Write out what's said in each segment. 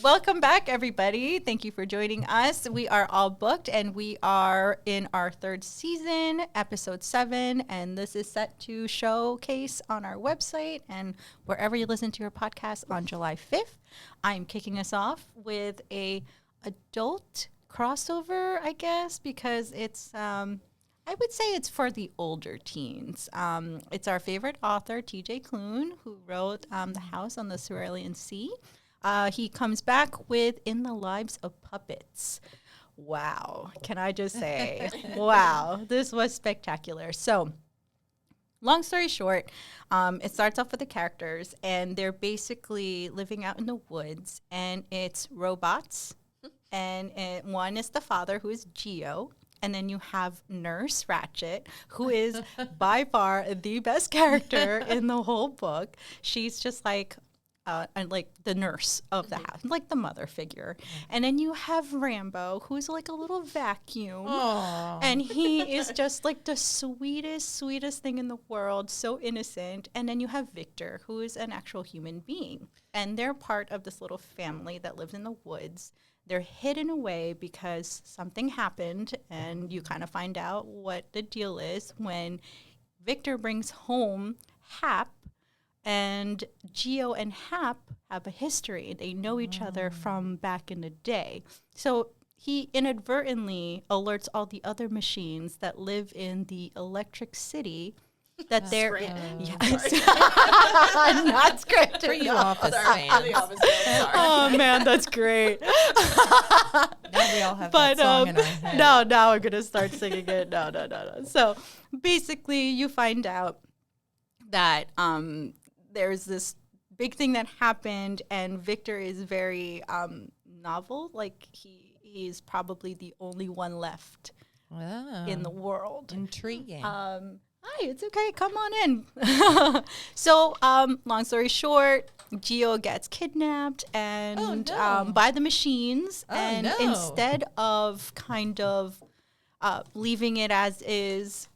Welcome back, everybody. Thank you for joining us. We are all booked, and we are in our third season, episode 7, and this is set to showcase on our website and wherever you listen to your podcast on July 5th. I'm kicking us off with a adult crossover, I guess, because it's I would say it's for the older teens. It's our favorite author, T.J. Klune, who wrote The House on the Cerulean Sea. He comes back with In the Lives of Puppets. Wow. Can I just say, wow, this was spectacular. So, long story short, it starts off with the characters, and they're basically living out in the woods, and it's robots. And one is the father, who is Geo. And then you have Nurse Ratchet, who is by far the best character in the whole book. She's just like the nurse of the house, like the mother figure. And then you have Rambo, who's like a little vacuum. Aww. And he is just like the sweetest thing in the world, so innocent. And then you have Victor, who is an actual human being. And they're part of this little family that lives in the woods. They're hidden away because something happened, and you kind of find out what the deal is when Victor brings home Hap. And Geo and Hap have a history. They know each other from back in the day. So he inadvertently alerts all the other machines that live in the Electric City that they're in. Yes. Not scripted. For you office fans. Oh, man, that's great. Now we all have that song in our head. Now I'm going to start singing it. No. So basically you find out that there's this big thing that happened, and Victor is very novel. Like he's probably the only one left in the world. Intriguing. Hi, it's okay. Come on in. So, long story short, Geo gets kidnapped and by the machines, and instead of kind of leaving it as is,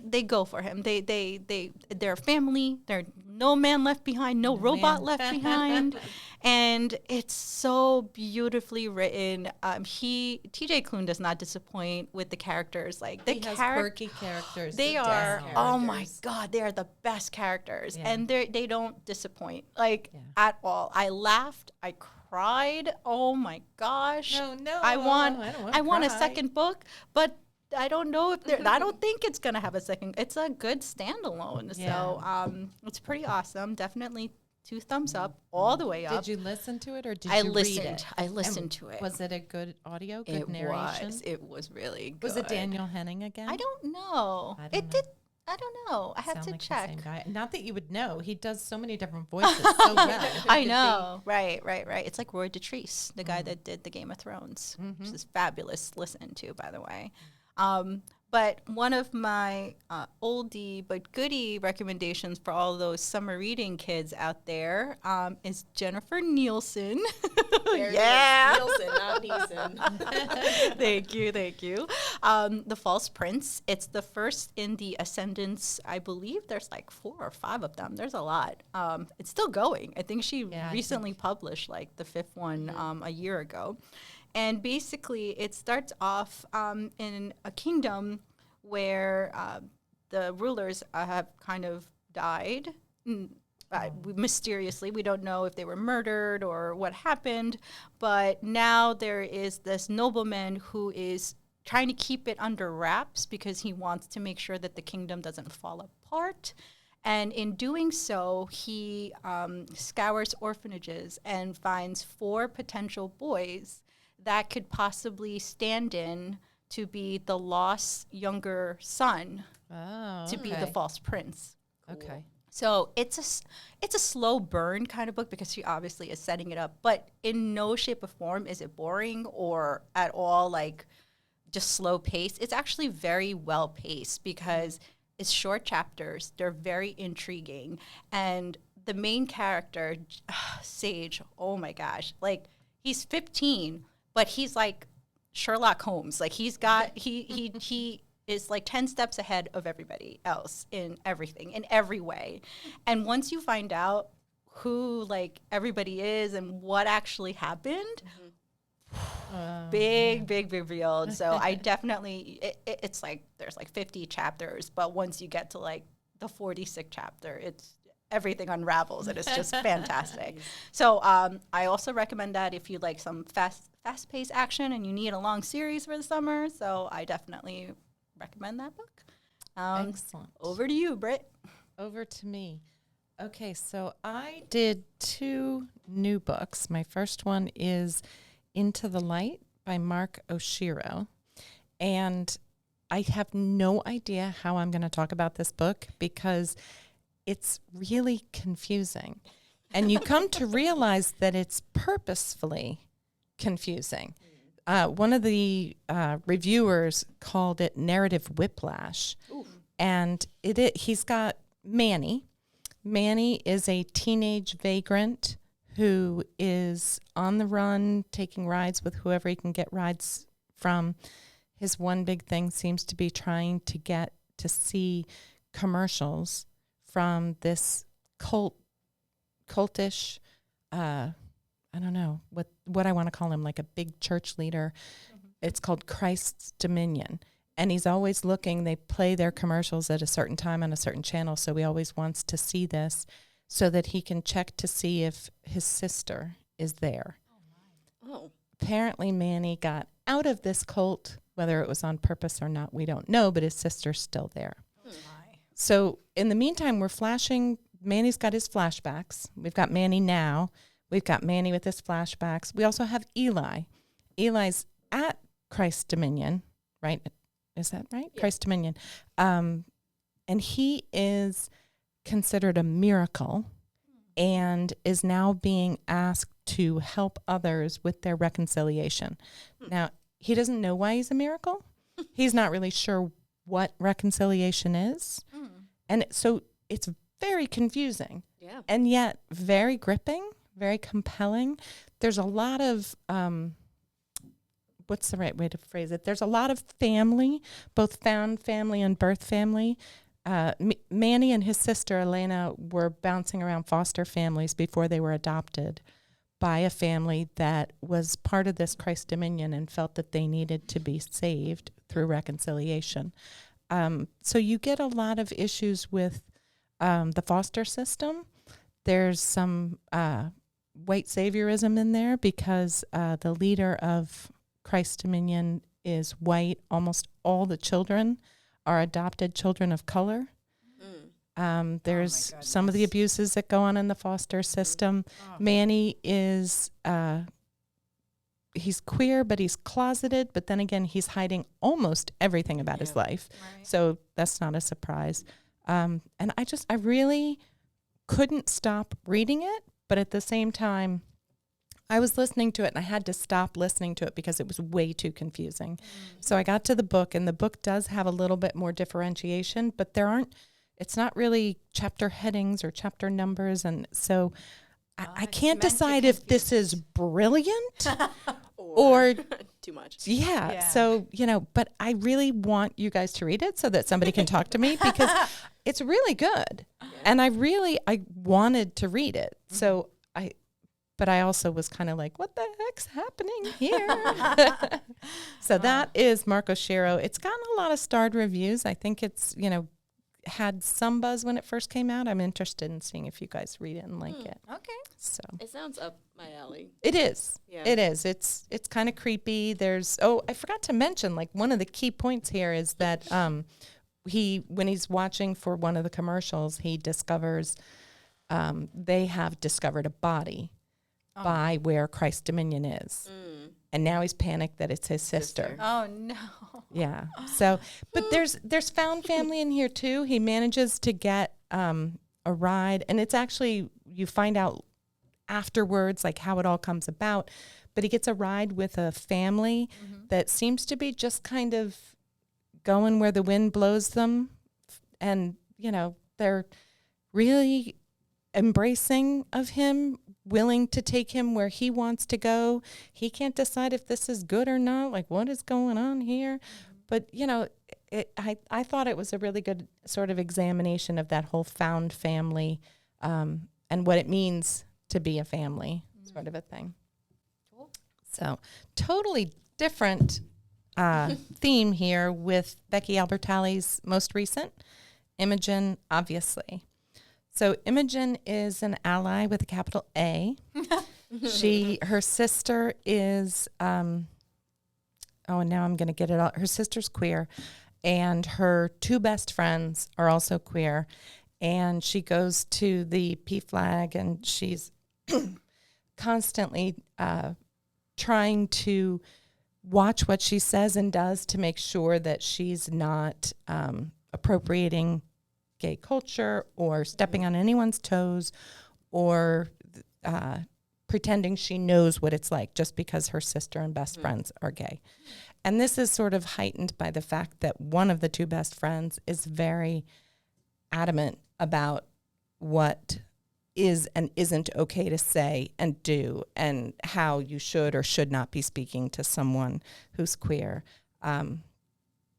they go for him. They're a family. They're no man left behind, no robot left behind. And it's so beautifully written. T.J. Klune does not disappoint with the characters. Like he has quirky characters. They are, oh my God, they are the best characters. Yeah. And they don't disappoint, at all. I laughed, I cried. Oh my gosh. No. I want a second book, but I don't know if I don't think it's going to have a second. It's a good standalone. Yeah. So it's pretty awesome. Definitely 2 thumbs up all the way up. Did you listen to it or did you read it? I listened to it. Was it a good audio, good narration? It was really good. Was it Daniel Henning again? I don't know. I don't know. I have to check. The same guy. Not that you would know. He does so many different voices so well. I know. Right. It's like Roy Dotrice, the guy that did the Game of Thrones, which is fabulous to listen to, by the way. But one of my oldie but goodie recommendations for all those summer reading kids out there is Jennifer Nielsen. Nielsen, not Neeson. Thank you. The False Prince. It's the first in the Ascendants. I believe there's like 4 or 5 of them. There's a lot. It's still going. I think she recently published like the 5th one a year ago. And basically, it starts off in a kingdom where the rulers have kind of died mysteriously. We don't know if they were murdered or what happened. But now there is this nobleman who is trying to keep it under wraps because he wants to make sure that the kingdom doesn't fall apart. And in doing so, he scours orphanages and finds 4 potential boys that could possibly stand in to be the lost younger son to be the false prince. Okay. So it's a slow burn kind of book because she obviously is setting it up, but in no shape or form is it boring or at all like just slow paced. It's actually very well paced because it's short chapters. They're very intriguing. And the main character, Sage, oh my gosh, like he's 15, but he's like Sherlock Holmes. Like he is like 10 steps ahead of everybody else in everything, in every way. And once you find out who like everybody is and what actually happened. Big reveal. So I definitely, it's like, there's like 50 chapters, but once you get to like the 46th chapter, it's everything unravels and it's just fantastic. So I also recommend that if you like some fast-paced action and you need a long series for the summer. So I definitely recommend that book. Excellent. Over to you, Britt. Over to me. Okay, so I did 2 new books. My first one is Into the Light by Mark Oshiro. And I have no idea how I'm going to talk about this book because it's really confusing. And you come to realize that it's purposefully confusing. One of the reviewers called it narrative whiplash. Oof. And he's got Manny. Manny is a teenage vagrant who is on the run, taking rides with whoever he can get rides from. His one big thing seems to be trying to get to see commercials from this cultish, I don't know what I want to call him, like a big church leader. Mm-hmm. It's called Christ's Dominion. And he's always looking, they play their commercials at a certain time on a certain channel, so he always wants to see this so that he can check to see if his sister is there. Oh. Apparently Manny got out of this cult, whether it was on purpose or not, we don't know, but his sister's still there. So in the meantime, we're flashing. Manny's got his flashbacks. We've got Manny now. We've got Manny with his flashbacks. We also have Eli. Eli's at Christ's Dominion, right? Is that right? Yeah. Christ's Dominion. And he is considered a miracle and is now being asked to help others with their reconciliation. Now, he doesn't know why he's a miracle. He's not really sure what reconciliation is. And so it's very confusing. Yeah. And yet very gripping, very compelling. There's a lot of, what's the right way to phrase it? There's a lot of family, both found family and birth family. Manny and his sister, Elena, were bouncing around foster families before they were adopted by a family that was part of this Christ Dominion and felt that they needed to be saved through reconciliation. So you get a lot of issues with the foster system. There's some white saviorism in there because the leader of Christ Dominion is white. Almost all the children are adopted children of color. There's some of the abuses that go on in the foster system. Manny is, he's queer, but he's closeted. But then again, he's hiding almost everything about his life. Right. So that's not a surprise. And I really couldn't stop reading it. But at the same time, I was listening to it and I had to stop listening to it because it was way too confusing. So I got to the book, and the book does have a little bit more differentiation, but it's not really chapter headings or chapter numbers. And so I can't decide if this is brilliant or too much. Yeah. So, but I really want you guys to read it so that somebody can talk to me because it's really good. Yeah. And I wanted to read it. Mm-hmm. So but I also was kind of like, what the heck's happening here? So that is Mark Oshiro. It's gotten a lot of starred reviews. I think it's, had some buzz when it first came out. I'm interested in seeing if you guys read it and like it. Okay. So it sounds up my alley. It is. Yeah. It is. It's kind of creepy. I forgot to mention, like, one of the key points here is that when he's watching for one of the commercials, he discovers they have discovered a body by where Christ Dominion is. And now he's panicked that it's his sister. Oh, no. Yeah. So, but there's found family in here, too. He manages to get a ride. And it's actually, you find out afterwards, like, how it all comes about. But he gets a ride with a family that seems to be just kind of going where the wind blows them. And, they're really embracing of him, willing to take him where he wants to go. He can't decide if this is good or not, like what is going on here. But, I thought it was a really good sort of examination of that whole found family and what it means to be a family, sort of a thing. Cool. So totally different theme here with Becky Albertalli's most recent, Imogen, obviously. So Imogen is an ally with a capital A. Her sister is, and now I'm going to get it all. Her sister's queer, and her two best friends are also queer. And she goes to the PFLAG, and she's constantly trying to watch what she says and does to make sure that she's not appropriating gay culture or stepping on anyone's toes or pretending she knows what it's like just because her sister and best friends are gay. And this is sort of heightened by the fact that one of the two best friends is very adamant about what is and isn't okay to say and do and how you should or should not be speaking to someone who's queer.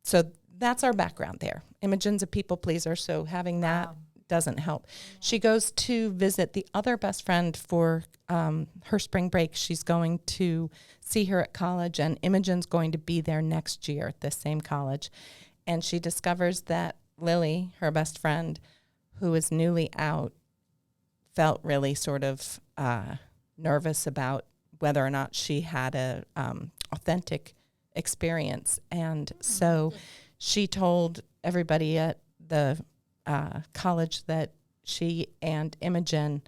So that's our background there. Imogen's a people pleaser, so having that doesn't help. She goes to visit the other best friend for her spring break. She's going to see her at college, and Imogen's going to be there next year at the same college. And she discovers that Lily, her best friend, who is newly out, felt really sort of nervous about whether or not she had a authentic experience. And so she told everybody at the college that she and Imogen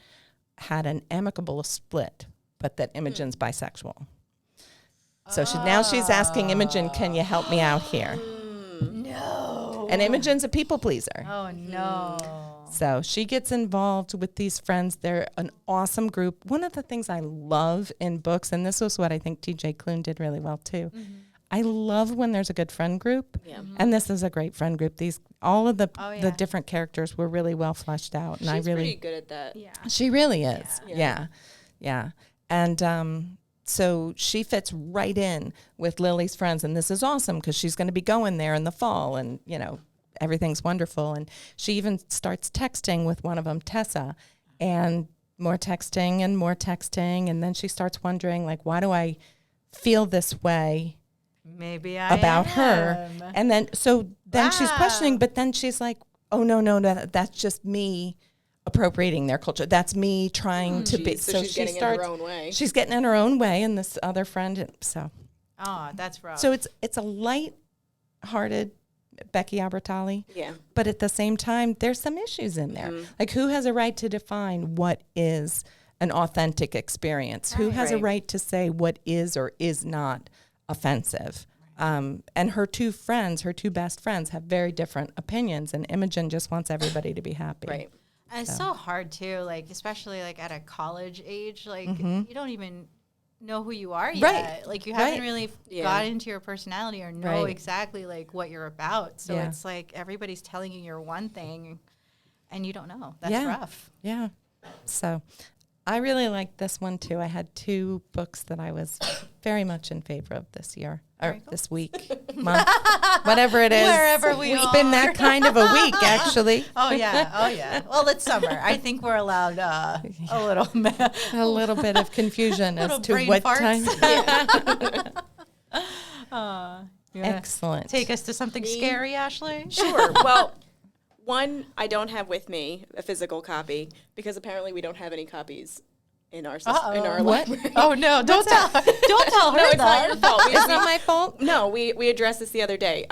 had an amicable split, but that Imogen's bisexual. So now she's asking Imogen, can you help me out here? No. And Imogen's a people pleaser. Oh, no. So she gets involved with these friends. They're an awesome group. One of the things I love in books, and this was what I think T.J. Klune did really well too, I love when there's a good friend group, and this is a great friend group. All of the different characters were really well fleshed out, and She's pretty good at that. Yeah. she really is. Yeah. And so she fits right in with Lily's friends, and this is awesome because she's going to be going there in the fall, and everything's wonderful. And she even starts texting with one of them, Tessa, and more texting, and then she starts wondering, like, why do I feel this way? Maybe I about am. her. And then she's questioning, but then she's like, oh, no, that's just me appropriating their culture. That's me trying to be. So she's getting in her own way. She's getting in her own way, and this other friend. Oh, that's rough. So it's a light-hearted Becky Albertalli. Yeah. But at the same time, there's some issues in there. Like, who has a right to define what is an authentic experience? Who has a right to say what is or is not offensive? And her two best friends, have very different opinions, and Imogen just wants everybody to be happy. Right. And it's so hard too, like especially like at a college age, like you don't even know who you are yet. Right. Like you haven't really got into your personality or know Right. exactly like what you're about. So Yeah. it's like everybody's telling you you're one thing and you don't know. That's Yeah. rough. Yeah. So I really liked this one too. I had two books that I was very much in favor of this year, or this week, month, whatever it is. Wherever we It's are. been that kind of a week, actually. Oh yeah. Well, it's summer. I think we're allowed a little A little bit of confusion as Little to brain what farts. time. you wanna Excellent. take us to something scary, Ashley? Sure. Well, one I don't have with me a physical copy because apparently we don't have any copies in our in our What? library. Oh no! Don't tell her No, it's not your that. fault. It's not my fault. No, we addressed this the other day.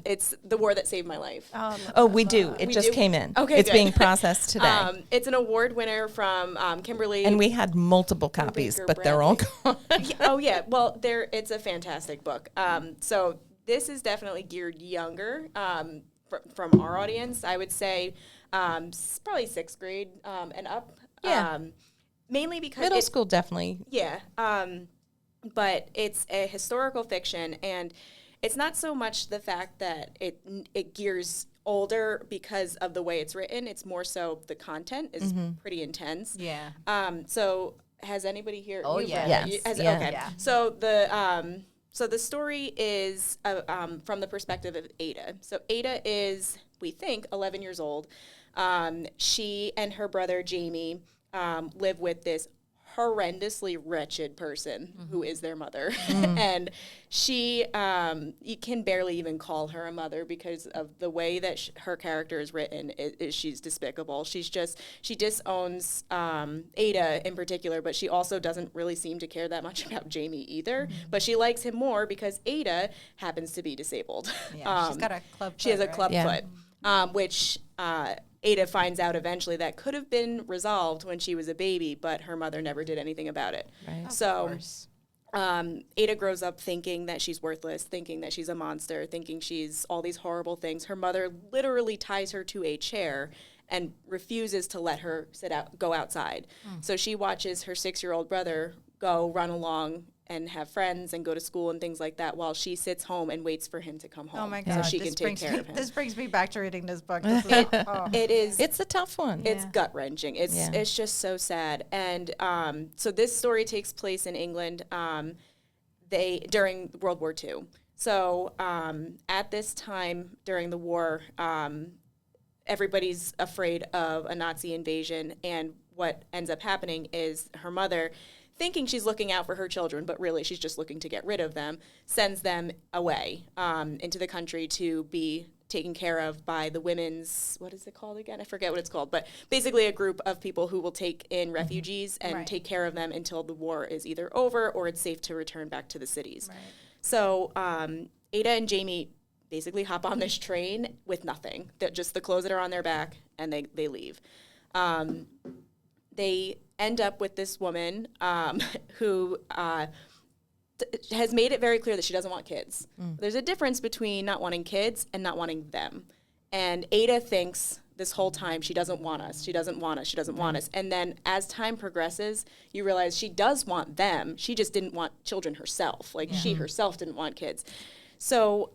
It's The War That Saved My Life. Oh, we do. It We just do? came in. Okay, It's good. being processed today. It's an award winner from Kimberly. And we had multiple copies, Brubaker, but they're all gone. Oh yeah, well, it's a fantastic book. So this is definitely geared younger from our audience. I would say probably 6th grade and up. Yeah. Mainly because Middle school, definitely. Yeah, but it's a historical fiction, and it's not so much the fact that it gears older because of the way it's written. It's more so the content is pretty intense. Yeah. So has anybody here? Oh, you've yeah. read Yes. it? Yeah. Okay. Yeah. So the story is from the perspective of Ada. So Ada is, we think, 11 years old. She and her brother Jamie live with this horrendously wretched person who is their mother. And she, you can barely even call her a mother because of the way that her character is written. She's despicable. She disowns Ada in particular, but she also doesn't really seem to care that much about Jamie either. But she likes him more because Ada happens to be disabled. Yeah, she's got a club foot. She has a club Yeah. foot, which Ada finds out eventually that could have been resolved when she was a baby, but her mother never did anything about it. Right. So Ada grows up thinking that she's worthless, thinking that she's a monster, thinking she's all these horrible things. Her mother literally ties her to a chair and refuses to let her go outside. So she watches her 6-year-old brother go run along and have friends and go to school and things like that while she sits home and waits for him to come home. Oh my God. So she can take care of him. This brings me back to reading this book. This is, It is. It's a tough one. It's gut-wrentching. It's just so sad. And so this story takes place in England during World War II. So at this time during the war, everybody's afraid of a Nazi invasion. And what ends up happening is her mother, thinking she's looking out for her children, but really she's just looking to get rid of them, sends them away into the country to be taken care of by the women's, what is it called again? I forget what it's called, but basically a group of people who will take in refugees and take care of them until the war is either over or it's safe to return back to the cities. Right. So Ada and Jamie basically hop on this train with nothing, just the clothes that are on their back, and they leave. They end up with this woman who has made it very clear that she doesn't want kids. There's a difference between not wanting kids and not wanting them. And Ada thinks this whole time she doesn't want us, she doesn't want us, she doesn't want us. And then as time progresses, you realize she does want them. She just didn't want children herself. Like she herself didn't want kids. So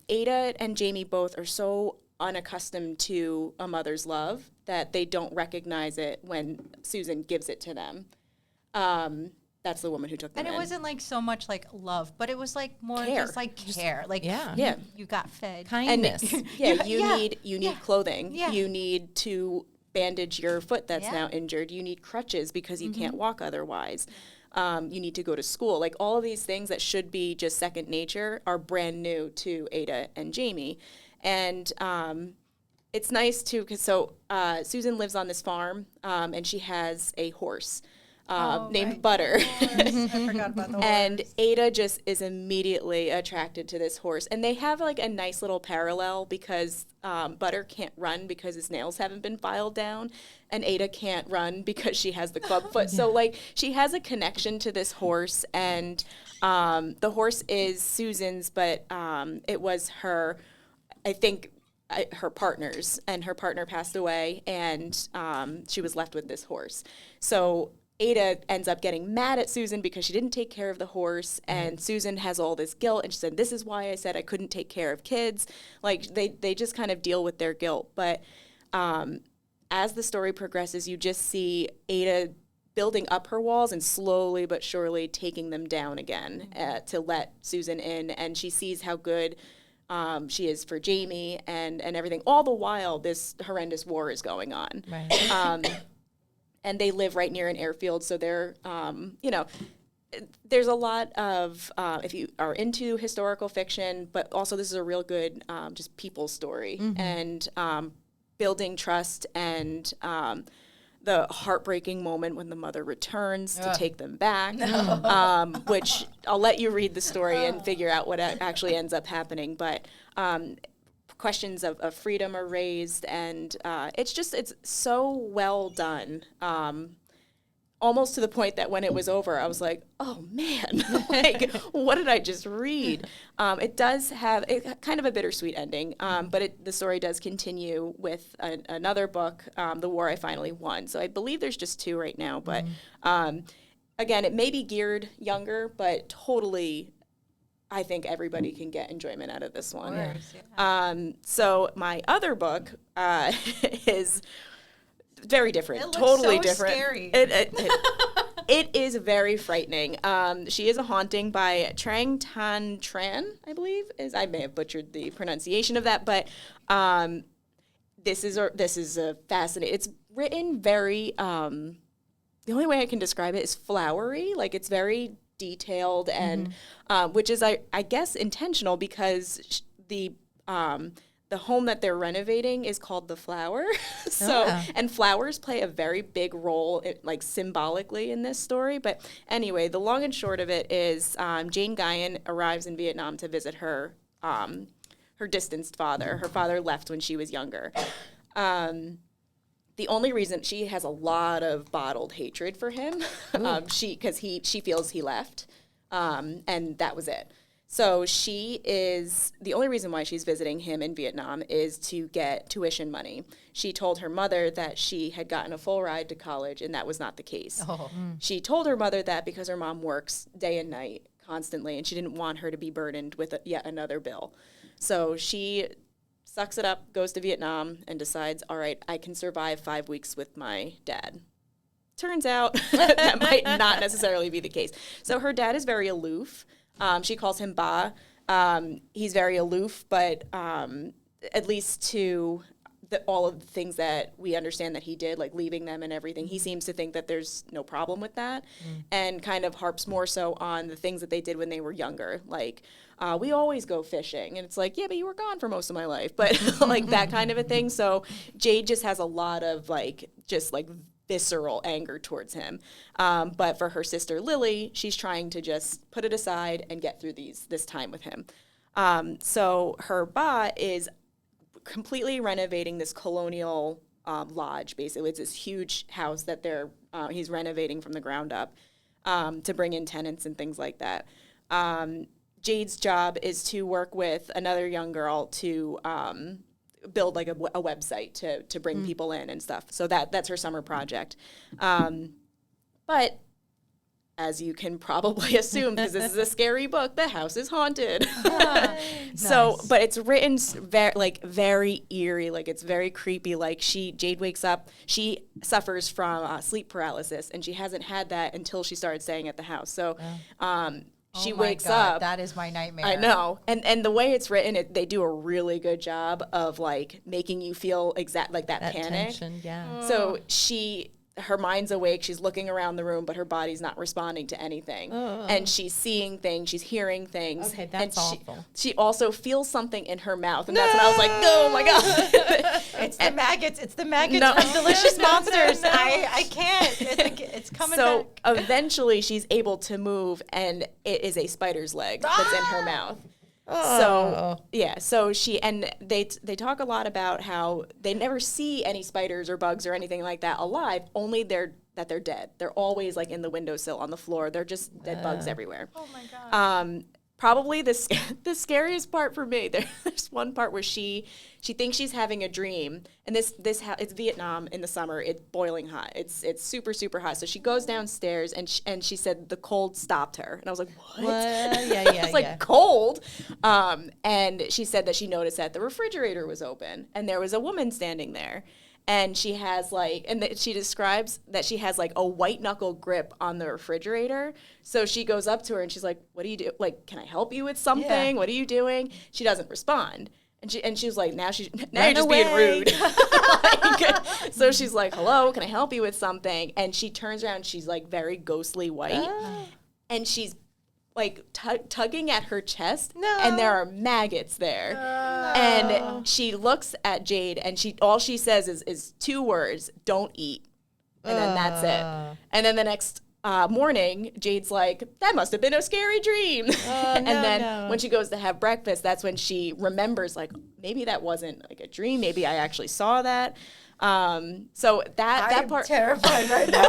Ada and Jamie both are so unaccustomed to a mother's love that they don't recognize it when Susan gives it to them. That's the woman who took them and it wasn't like so much like love, but it was like more care. just like care. Like you got fed. Kindness. You need clothing. Yeah. You need to bandage your foot that's now injured. You need crutches because you can't walk otherwise. You need to go to school. Like all of these things that should be just second nature are brand new to Ada and Jamie. And it's nice too, because Susan lives on this farm, and she has a horse named Butter. I forgot about the horse. And Ada just is immediately attracted to this horse. And they have like a nice little parallel because Butter can't run because his nails haven't been filed down. And Ada can't run because she has the club foot. So like she has a connection to this horse. And the horse is Susan's, but it was her, I think, her partner's, and her partner passed away, and she was left with this horse. So Ada ends up getting mad at Susan because she didn't take care of the horse, and Susan has all this guilt, and she said, "This is why I said I couldn't take care of kids." Like they just kind of deal with their guilt. But as the story progresses, you just see Ada building up her walls and slowly but surely taking them down again to let Susan in, and she sees how good she is for Jamie and everything. All the while, this horrendous war is going on. Right. And they live right near an airfield, so they're, there's a lot of, if you are into historical fiction, but also this is a real good just people's story, and building trust, and the heartbreaking moment when the mother returns to take them back, which I'll let you read the story and figure out what actually ends up happening. But questions of freedom are raised, and it's so well done. Almost to the point that when it was over, I was like, oh man, like, what did I just read? It does have kind of a bittersweet ending, but the story does continue with another book, The War I Finally Won. So I believe there's just 2 right now, but again, it may be geared younger, but totally, I think everybody can get enjoyment out of this one. Of course, yeah. So my other book is very different, It looks totally so different. Scary. It is very frightening. She is a Haunting by Tran, I believe. I may have butchered the pronunciation of that, but this is a fascinating. It's written very the only way I can describe it is flowery. Like it's very detailed and which is I guess intentional because the home that they're renovating is called the Flower. And flowers play a very big role, like symbolically in this story. But anyway, the long and short of it is Jane Guyon arrives in Vietnam to visit her distanced father. Her father left when she was younger. The only reason she has a lot of bottled hatred for him, because she feels he left, and that was it. So the only reason why she's visiting him in Vietnam is to get tuition money. She told her mother that she had gotten a full ride to college, and that was not the case. She told her mother that because her mom works day and night constantly, and she didn't want her to be burdened with yet another bill. So she sucks it up, goes to Vietnam, and decides, all right, I can survive 5 weeks with my dad. Turns out that might not necessarily be the case. So her dad is very aloof. She calls him Ba. He's very aloof, but at least to all of the things that we understand that he did, like leaving them and everything, he seems to think that there's no problem with that and kind of harps more so on the things that they did when they were younger. Like, we always go fishing. And it's like, yeah, but you were gone for most of my life. But like that kind of a thing. So Jade just has a lot of just visceral anger towards him. But for her sister Lily, she's trying to just put it aside and get through this time with him. So her Ba is completely renovating this colonial lodge, basically. It's this huge house that he's renovating from the ground up to bring in tenants and things like that. Jade's job is to work with another young girl to build like a website to bring people in and stuff. So that's her summer project. But as you can probably assume, because this is a scary book, the house is haunted. So, nice. But it's written very eerie, like it's very creepy. Like Jade wakes up, she suffers from sleep paralysis, and she hasn't had that until she started staying at the house. So, she wakes up. That is my nightmare. I know. And the way it's written, they do a really good job of like making you feel that panic. Tension, yeah. So her mind's awake, she's looking around the room, but her body's not responding to anything. And she's seeing things, she's hearing things. Okay, that's awful. She also feels something in her mouth, and that's when I was like, oh my God. It's the maggots from Delicious Monsters. I can't. It's coming back. So eventually she's able to move, and it is a spider's leg that's in her mouth. So they talk a lot about how they never see any spiders or bugs or anything like that alive, only they're dead. They're always like in the windowsill on the floor. They're just dead bugs everywhere. Oh my God. Probably the scariest part for me, there's one part where she thinks she's having a dream, and it's Vietnam in the summer. It's boiling hot. It's super, super hot. So she goes downstairs, and she said the cold stopped her. And I was like, what? Yeah. It's like cold. And she said that she noticed that the refrigerator was open, and there was a woman standing there. And she has she describes that she has like a white knuckle grip on the refrigerator. So she goes up to her and she's like, "What do you do? Like, can I help you with something? Yeah. What are you doing?" She doesn't respond. And she was like, now you're just being rude. So she's like, "Hello, can I help you with something?" And she turns around, she's like very ghostly white. And she's like tugging at her chest, and there are maggots there. And she looks at Jade, and all she says is 2 words: "Don't eat." And then that's it. And then the next morning, Jade's like, "That must have been a scary dream." When she goes to have breakfast, that's when she remembers, like, maybe that wasn't like a dream. Maybe I actually saw that. So that part, terrified right now.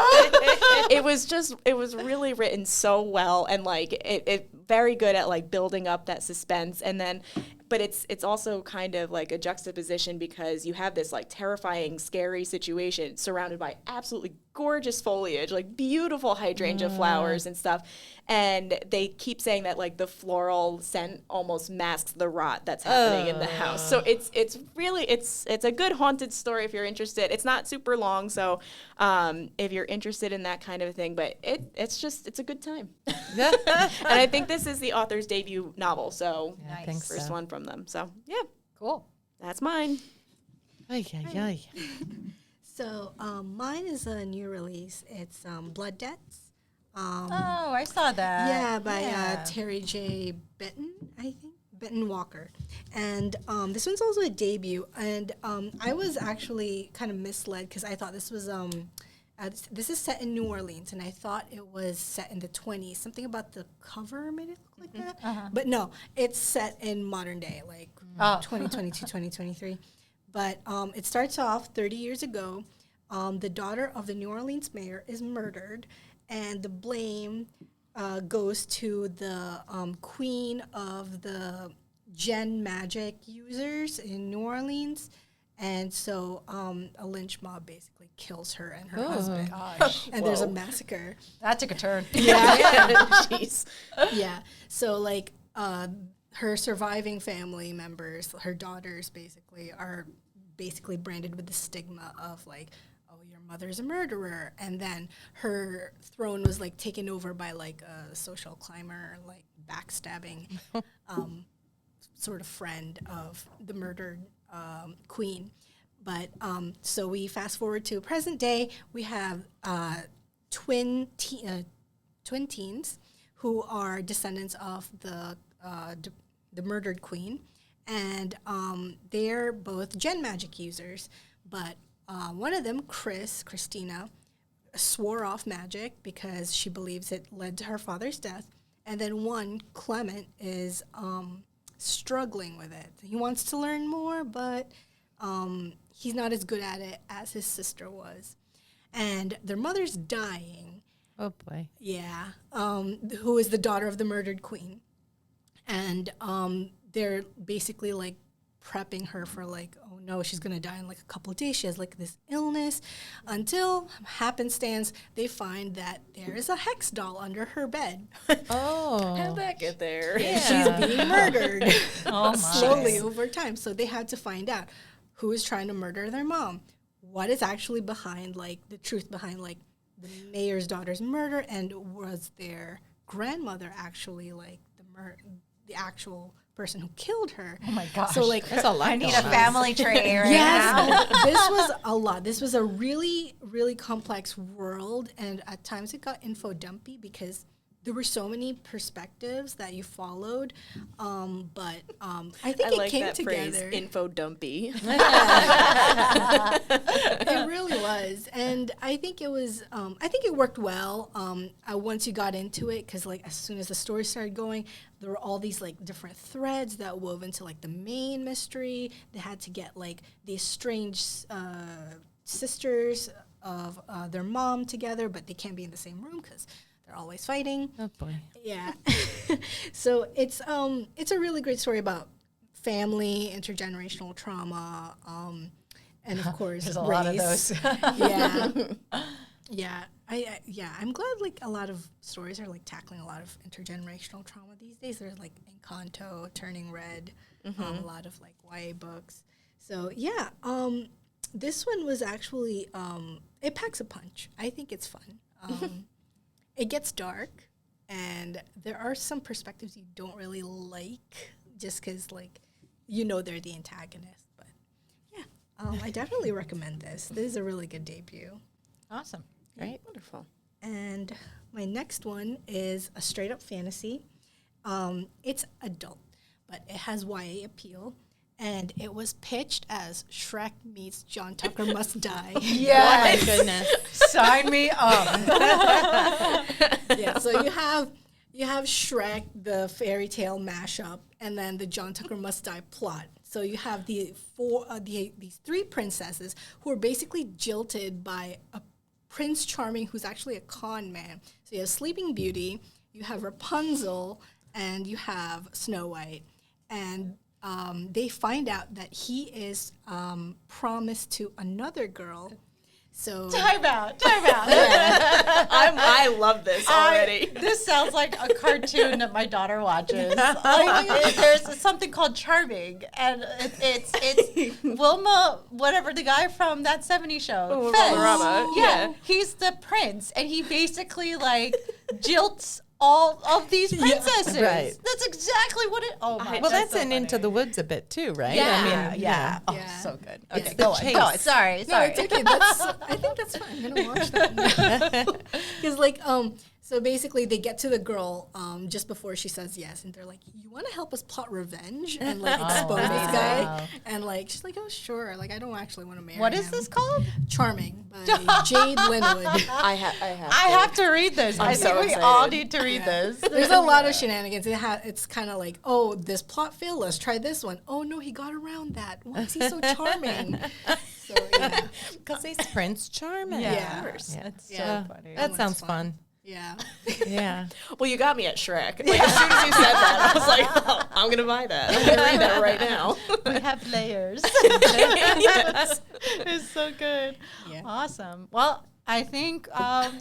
it was really written so well, and like it very good at like building up that suspense, and then but it's also kind of like a juxtaposition, because you have this like terrifying, scary situation surrounded by absolutely gorgeous foliage, like beautiful hydrangea flowers and stuff. And they keep saying that like the floral scent almost masks the rot that's happening in the house. So it's really a good haunted story if you're interested. It's not super long, so if you're interested in that kind of a thing, but it's a good time. And I think this is the author's debut novel, so I think first one from them. So yeah, Cool. that's mine. Ay. So mine is a new release. It's Blood Debts. Oh, I saw that. By Terry J. Benton, I think. Benton-Walker. And this one's also a debut. And I was actually kind of misled because I thought this was, this is set in New Orleans, and I thought it was set in the 20s. Something about the cover made it look like that. But no, it's set in modern day, like 2022, 2023. But it starts off 30 years ago. The daughter of the New Orleans mayor is murdered, and the blame goes to the queen of the Gen magic users in New Orleans. And so a lynch mob basically kills her and her husband. Gosh. And there's a massacre. That took a turn. Jeez. Yeah. So, like, her surviving family members, her daughters basically, are basically branded with the stigma of, like, oh, your mother's a murderer. And then her throne was, like, taken over by, like, a social climber, like, backstabbing sort of friend of the murdered queen. But so we fast forward to present day. We have twin teens who are descendants of the murdered queen, and they're both Gen magic users. But one of them, Christina, swore off magic because she believes it led to her father's death, and then one, Clement, is struggling with it. He wants to learn more, but he's not as good at it as his sister was. And their mother's dying. Oh, boy. Yeah. Who is the daughter of the murdered queen. And they're basically, like, prepping her for, like, oh, no, she's going to die in, like, a couple of days. She has, like, this illness. Until, happenstance, they find that there is a hex doll under her bed. Oh. How'd that get there? She's being murdered Oh, my. slowly over time. So they had to find out who is trying to murder their mom. What is actually behind, like, the truth behind, like, the mayor's daughter's murder, and was their grandmother actually, like, the actual person who killed her? Oh, my gosh. So, like, There's a lot I need going a on. family tree right now. yes, this was a lot. This was a really, really complex world, and at times it got info dumpy because there were so many perspectives that you followed. But I think I it like came that together. phrase, info dumpy. It really was, and I think it was. I think it worked well. Once you got into it, because, like, as soon as the story started going, there were all these, like, different threads that wove into, like, the main mystery. They had to get, like, the estranged sisters of their mom together, but they can't be in the same room because they're always fighting. Oh, boy. Yeah. So it's a really great story about family, intergenerational trauma, and of course There's a race. lot of those. Yeah. I'm glad, like, a lot of stories are, like, tackling a lot of intergenerational trauma these days. There's, like, Encanto, Turning Red, a lot of, like, YA books. So yeah, this one was actually it packs a punch. I think it's fun. It gets dark, and there are some perspectives you don't really like just because, like, you know they're the antagonist. But yeah, I definitely recommend this. This is a really good debut. Awesome. Great. Wonderful. And my next one is a straight-up fantasy. It's adult, but it has YA appeal. And it was pitched as Shrek meets John Tucker Must Die. Yes. Oh, my goodness. Sign me up. Yeah, so you have Shrek, the fairy tale mashup, and then the John Tucker Must Die plot. So you have these three princesses who are basically jilted by a Prince Charming who's actually a con man. So you have Sleeping Beauty, you have Rapunzel, and you have Snow White. And they find out that he is promised to another girl. So Time out. I love this already. This sounds like a cartoon that my daughter watches. There's something called Charming, and it's Wilma, whatever, the guy from that 70s show. Fez. Wilma, yeah. He's the prince, and he basically, like, jilts all of these princesses. right. That's exactly what it. Oh my! Well, that's so in Into funny. the Woods a bit too, right? Yeah, I mean, yeah. Oh, Yeah. so good. It's Okay, the go on. chase. Go on. Sorry, No, sorry. it's okay. I think that's fine. I'm gonna watch that. Because so basically they get to the girl just before she says yes, and they're like, "You want to help us plot revenge and like expose this guy?" wow. And like she's like, "Oh sure." Like I don't actually want to marry What him. is this called? Charming by Jade Linwood. I I have to read this. I so think we excited. all need to read this. There's a lot of shenanigans. It's kind of like, oh, this plot failed. Let's try this one. Oh no, he got around that. Why is he so charming? So yeah, Because he's Prince Charming. Yeah. That's Yeah. so funny. That one's sounds fun. fun. yeah. Yeah. Well, you got me at Shrek. Like, as soon as you said that, I was like, oh, I'm going to buy that. I'm going to read that right now. We have layers. Yes. It's so good. Yeah. Awesome. Well, I think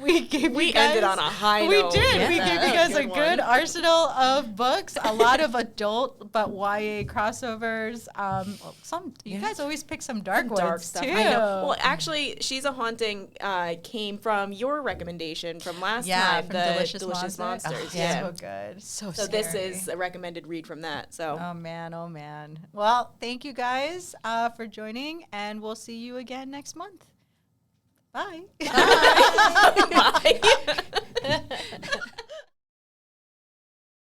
we gave We you guys, ended on a high we note. did. Yeah. We gave you guys a Good good one. arsenal of books. A lot of adult but YA crossovers. You guys always pick some dark ones Dark stuff. too. I know. Well, actually, She's a Haunting came from your recommendation from last time, from the Delicious Monsters. Monsters. Oh, Yeah. so good. So So this scary. is a recommended read from that. So Oh man, oh man. Well, thank you guys for joining, and we'll see you again next month. Bye. bye.